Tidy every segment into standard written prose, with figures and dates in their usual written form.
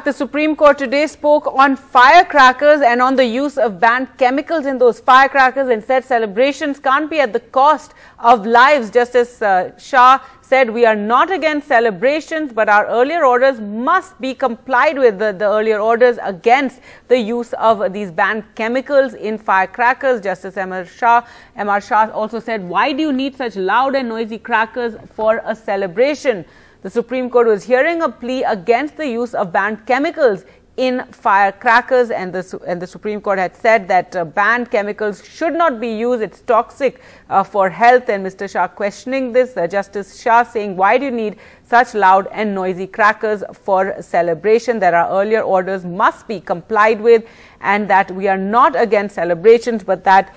The Supreme Court today spoke on firecrackers and on the use of banned chemicals in those firecrackers and said celebrations can't be at the cost of lives. Justice Shah said we are not against celebrations, but our earlier orders must be complied with. The earlier orders against the use of these banned chemicals in firecrackers. Justice M.R. Shah also said, why do you need such loud and noisy crackers for a celebration? The Supreme Court was hearing a plea against the use of banned chemicals in firecrackers, and the Supreme Court had said that banned chemicals should not be used. It's toxic for health. And Mr. Shah questioning this, Justice Shah saying, why do you need such loud and noisy crackers for celebration? There are earlier orders must be complied with, and that we are not against celebrations, but that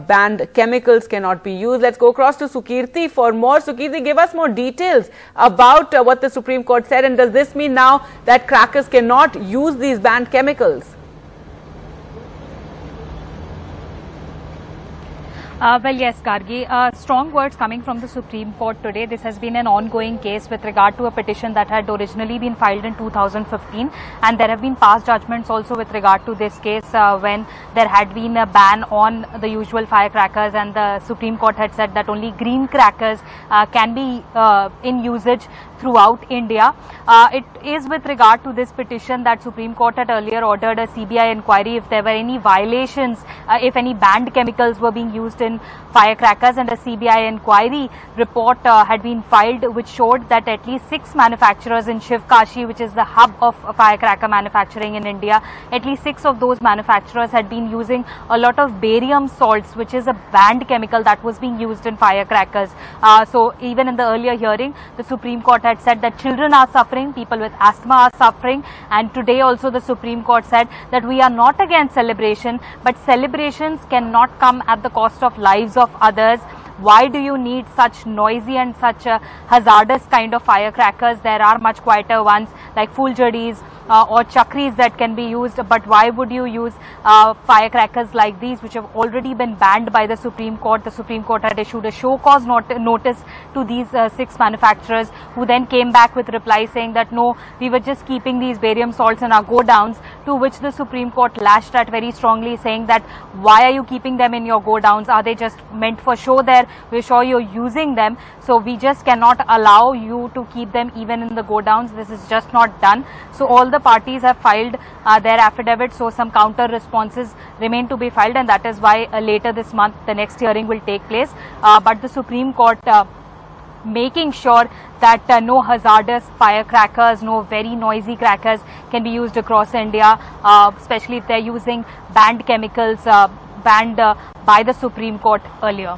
banned chemicals cannot be used. Let's go across to Sukirti for more. Sukirti, give us more details about what the Supreme Court said, and does this mean now that crackers cannot use these banned chemicals? Well, yes, Gargi. Strong words coming from the Supreme Court today. This has been an ongoing case with regard to a petition that had originally been filed in 2015, and there have been past judgments also with regard to this case when there had been a ban on the usual firecrackers, and the Supreme Court had said that only green crackers can be in usage throughout India. It is with regard to this petition that Supreme Court had earlier ordered a CBI inquiry if there were any violations, if any banned chemicals were being used in firecrackers, and a CBI inquiry report had been filed which showed that at least 6 manufacturers in Shivkashi, which is the hub of firecracker manufacturing in India, at least 6 of those manufacturers had been using a lot of barium salts, which is a banned chemical that was being used in firecrackers. So even in the earlier hearing, the Supreme Court had said that children are suffering, people with asthma are suffering, and today also the Supreme Court said that we are not against celebration, but celebrations cannot come at the cost of lives of others. Why do you need such noisy and such hazardous kind of firecrackers? There are much quieter ones like Fuljadis or Chakris that can be used, but why would you use firecrackers like these, which have already been banned by the Supreme Court? The Supreme Court had issued a show cause notice to these 6 manufacturers, who then came back with reply saying that no, we were just keeping these barium salts in our godowns, to which the Supreme Court lashed at very strongly, saying that why are you keeping them in your godowns? Are they just meant for show there? We're sure you're using them, so we just cannot allow you to keep them even in the godowns. This is just not done. So all the parties have filed their affidavits, so some counter responses remain to be filed, and that is why later this month the next hearing will take place. But the Supreme Court making sure that no hazardous firecrackers, no very noisy crackers can be used across India, especially if they're using banned chemicals banned by the Supreme Court earlier.